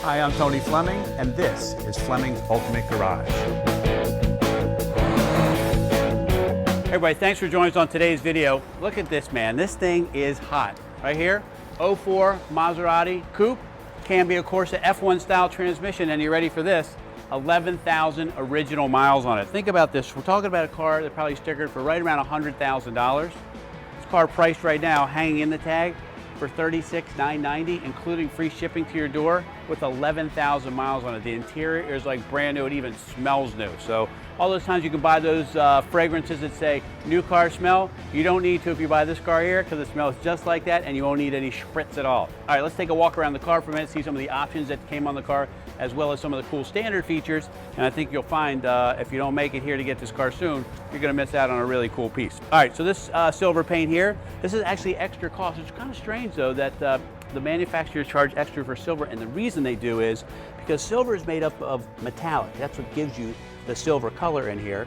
Hi, I'm Tony Fleming, and this is Fleming's Ultimate Garage. Hey everybody, thanks for joining us on today's video. Look at this, man. This thing is hot. Right here, 04 Maserati Coupe, Cambiocorsa F1 style transmission, and you ready for this? 11,000 original miles on it. Think about this. We're talking about a car that probably stickered for right around $100,000. This car priced right now, hanging in the tag, for $36,990, including free shipping to your door with 11,000 miles on it. The interior is like brand new. It even smells new. So all those times you can buy those fragrances that say new car smell, you don't need to if you buy this car here, because it smells just like that and you won't need any spritz at all. All right, let's take a walk around the car for a minute, see some of the options that came on the car, as well as some of the cool standard features. And I think you'll find if you don't make it here to get this car soon, you're gonna miss out on a really cool piece. All right, so this silver paint here, this is actually extra cost. It's kind of strange though that the manufacturers charge extra for silver, and the reason they do is because silver is made up of metallic. That's what gives you the silver color in here.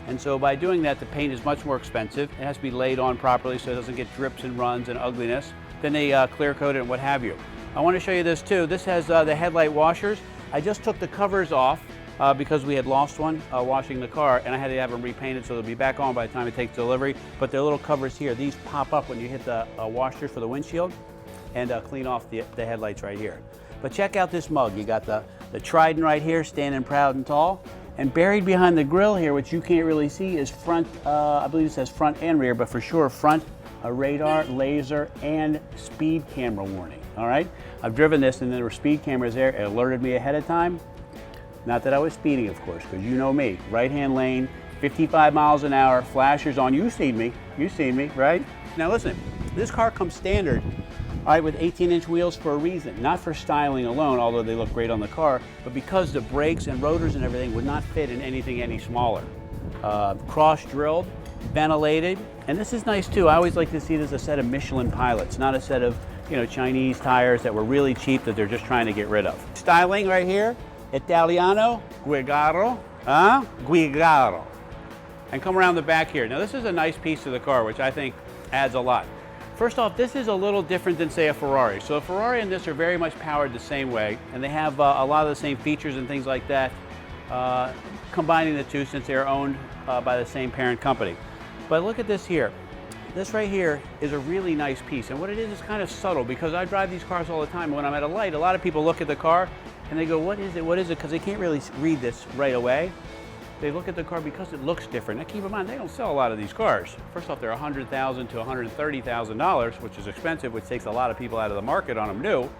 And so by doing that, the paint is much more expensive. It has to be laid on properly so it doesn't get drips and runs and ugliness. Then they clear coat it and what have you. I want to show you this too. This has the headlight washers. I just took the covers off because we had lost one washing the car, and I had to have them repainted so they'll be back on by the time it takes delivery. But they're little covers here. These pop up when you hit the washers for the windshield and clean off the headlights right here. But check out this mug. You got the Trident right here, standing proud and tall. And buried behind the grill here, which you can't really see, is front, I believe it says front and rear, but for sure front, a radar, laser, and speed camera warning, all right? I've driven this and there were speed cameras there. It alerted me ahead of time. Not that I was speeding, of course, because you know me. Right-hand lane, 55 miles an hour, flashers on. You've seen me, right? Now listen, this car comes standard, all right, with 18-inch wheels for a reason, not for styling alone, although they look great on the car, but because the brakes and rotors and everything would not fit in anything any smaller. Cross-drilled, ventilated, and this is nice too. I always like to see this as a set of Michelin pilots, not a set of, you know, Chinese tires that were really cheap that they're just trying to get rid of. Styling right here, Italiano, Guigaro, Guigaro. And come around the back here. Now this is a nice piece of the car, which I think adds a lot. First off, this is a little different than, say, a Ferrari. So a Ferrari and this are very much powered the same way, and they have a lot of the same features and things like that, combining the two since they are owned by the same parent company. But look at this here. This right here is a really nice piece, and what it is kind of subtle, because I drive these cars all the time, and when I'm at a light, a lot of people look at the car and they go, what is it, because they can't really read this right away. They look at the car because it looks different. Now keep in mind, they don't sell a lot of these cars. First off, they're $100,000 to $130,000, which is expensive, which takes a lot of people out of the market on them new.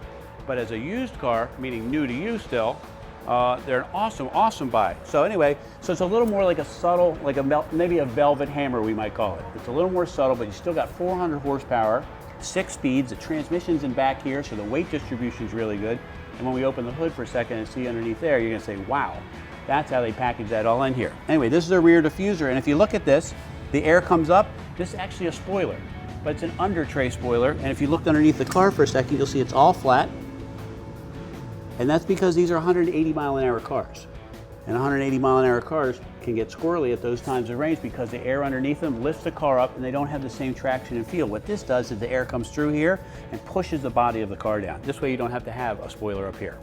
But as a used car, meaning new to you still, they're an awesome, awesome buy. So anyway, so it's a little more like a subtle, like maybe a velvet hammer, we might call it. It's a little more subtle, but you still got 400 horsepower, 6 speeds, the transmission's in back here, so the weight distribution is really good. And when we open the hood for a second and see underneath there, you're gonna say, wow. That's how they package that all in here. Anyway, this is a rear diffuser, and if you look at this, the air comes up. This is actually a spoiler, but it's an under tray spoiler, and if you looked underneath the car for a second, you'll see it's all flat, and that's because these are 180 mile an hour cars. And 180 mile an hour cars can get squirrely at those times of range because the air underneath them lifts the car up and they don't have the same traction and feel. What this does is the air comes through here and pushes the body of the car down. This way you don't have to have a spoiler up here.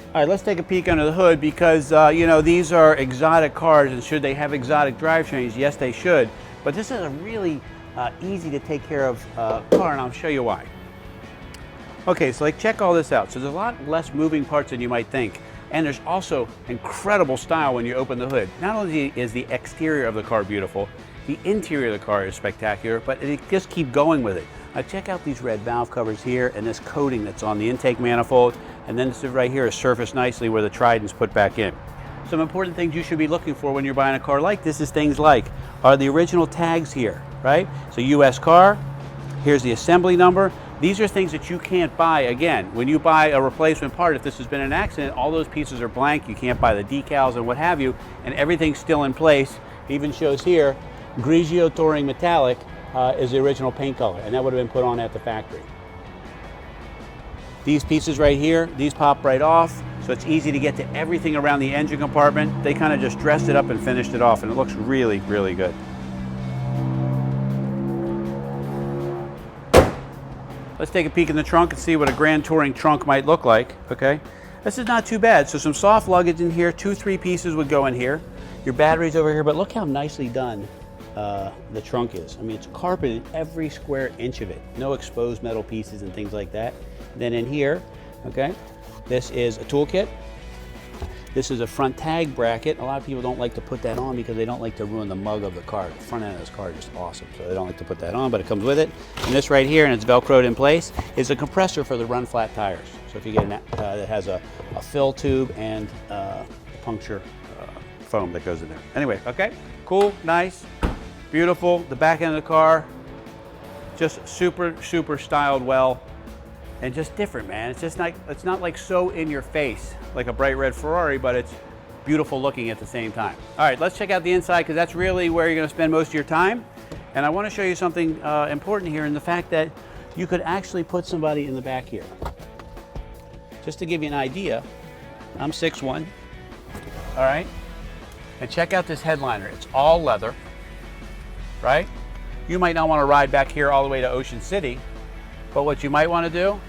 All right, let's take a peek under the hood because, you know, these are exotic cars, and should they have exotic drivetrains? Yes, they should. But this is a really easy to take care of car, and I'll show you why. Okay, so like check all this out. So there's a lot less moving parts than you might think. And there's also incredible style when you open the hood. Not only is the exterior of the car beautiful, the interior of the car is spectacular, but it just keep going with it. Check out these red valve covers here and this coating that's on the intake manifold, and then this right here is surfaced nicely where the Trident's put back in. Some important things you should be looking for when you're buying a car like this is things like, are the original tags here, right? So US car, here's the assembly number. These are things that you can't buy again. When you buy a replacement part, if this has been an accident, all those pieces are blank. You can't buy the decals and what have you, and everything's still in place. It even shows here, Grigio Touring Metallic is the original paint color, and that would have been put on at the factory. These pieces right here, these pop right off, so it's easy to get to everything around the engine compartment. They kind of just dressed it up and finished it off, and it looks really, really good. Let's take a peek in the trunk and see what a Grand Touring trunk might look like, okay? This is not too bad. So some soft luggage in here, 2-3 pieces would go in here. Your battery's over here, but look how nicely done the trunk is. I mean, it's carpeted every square inch of it. No exposed metal pieces and things like that. Then in here, okay, this is a toolkit. This is a front tag bracket. A lot of people don't like to put that on because they don't like to ruin the mug of the car. The front end of this car is just awesome, so they don't like to put that on, but it comes with it. And this right here, and it's Velcroed in place, is a compressor for the run flat tires. So if you get that has a fill tube and puncture foam that goes in there. Anyway, okay, cool, nice, beautiful. The back end of the car, just super, super styled well. And just different, man. It's just like, it's not like so in your face like a bright red Ferrari, but it's beautiful looking at the same time. All right, let's check out the inside because that's really where you're going to spend most of your time. And I want to show you something important here in the fact that you could actually put somebody in the back here. Just to give you an idea, I'm 6'1", all right? And check out this headliner. It's all leather, right? You might not want to ride back here all the way to Ocean City, but what you might want to do,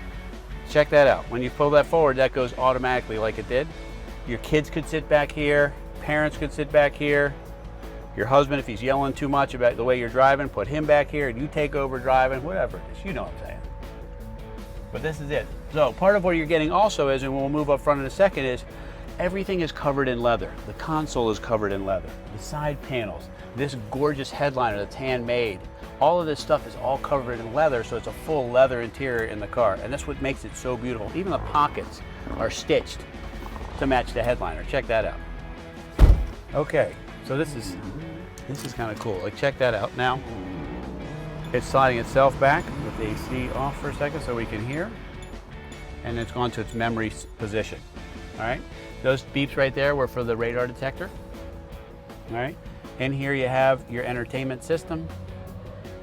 check that out. When you pull that forward, that goes automatically like it did. Your kids could sit back here, parents could sit back here. Your husband, if he's yelling too much about the way you're driving, put him back here and you take over driving, whatever it is, you know what I'm saying. But this is it. So part of what you're getting also is, and we'll move up front in a second, is everything is covered in leather. The console is covered in leather. The side panels, this gorgeous headliner that's handmade, all of this stuff is all covered in leather, so it's a full leather interior in the car. And that's what makes it so beautiful. Even the pockets are stitched to match the headliner. Check that out. Okay, so this is kind of cool. Like, check that out. Now, it's sliding itself back with the AC off for a second so we can hear. And it's gone to its memory position. All right, those beeps right there were for the radar detector. All right, in here you have your entertainment system.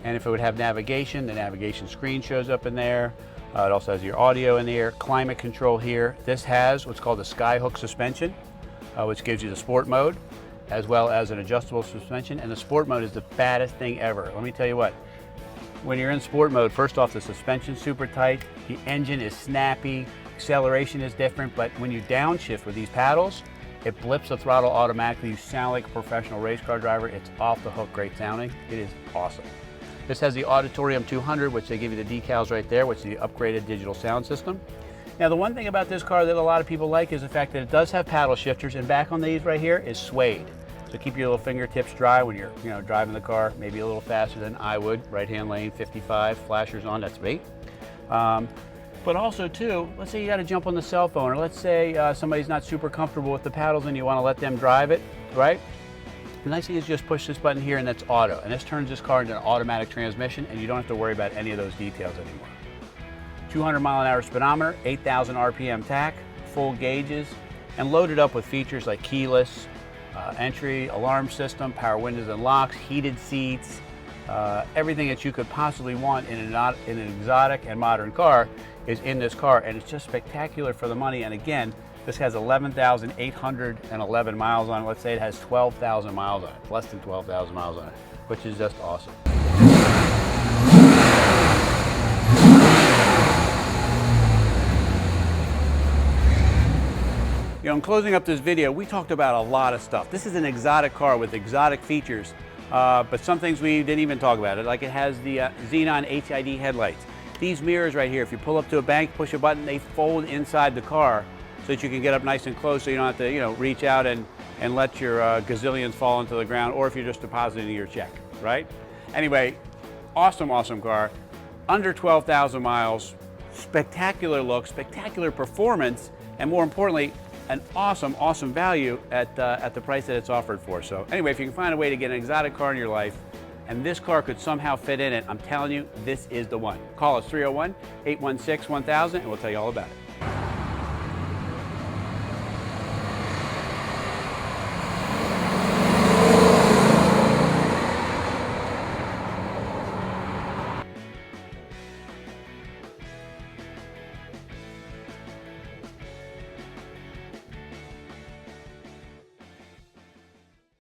And if it would have navigation, the navigation screen shows up in there. It also has your audio in there, climate control here. This has what's called a Skyhook suspension, which gives you the sport mode, as well as an adjustable suspension. And the sport mode is the baddest thing ever. Let me tell you what, when you're in sport mode, first off, the suspension's super tight, the engine is snappy, acceleration is different, but when you downshift with these paddles, it blips the throttle automatically. You sound like a professional race car driver. It's off the hook great sounding. It is awesome. This has the Auditorium 200, which they give you the decals right there, which is the upgraded digital sound system. Now, the one thing about this car that a lot of people like is the fact that it does have paddle shifters, and back on these right here is suede. So keep your little fingertips dry when you're driving the car, maybe a little faster than I would. Right-hand lane, 55, flashers on, that's me. But also too, let's say you got to jump on the cell phone, or let's say somebody's not super comfortable with the paddles and you want to let them drive it, right? The nice thing is just push this button here and that's auto. And this turns this car into an automatic transmission and you don't have to worry about any of those details anymore. 200 mile an hour speedometer, 8,000 RPM tach, full gauges, and loaded up with features like keyless entry, alarm system, power windows and locks, heated seats, everything that you could possibly want in an exotic and modern car is in this car, and it's just spectacular for the money. And again, this has 11,811 miles on it. Let's say it has 12,000 miles on it, less than 12,000 miles on it, which is just awesome. You know, in closing up this video, we talked about a lot of stuff. This is an exotic car with exotic features, but some things we didn't even talk about. Like it has the Xenon HID headlights. These mirrors right here, if you pull up to a bank, push a button, they fold inside the car so that you can get up nice and close so you don't have to, reach out and let your gazillions fall into the ground, or if you're just depositing your check, right? Anyway, awesome, awesome car. Under 12,000 miles, spectacular look, spectacular performance, and more importantly, an awesome, awesome value at the price that it's offered for. So anyway, if you can find a way to get an exotic car in your life, and this car could somehow fit in it, I'm telling you, this is the one. Call us 301-816-1000 and we'll tell you all about it.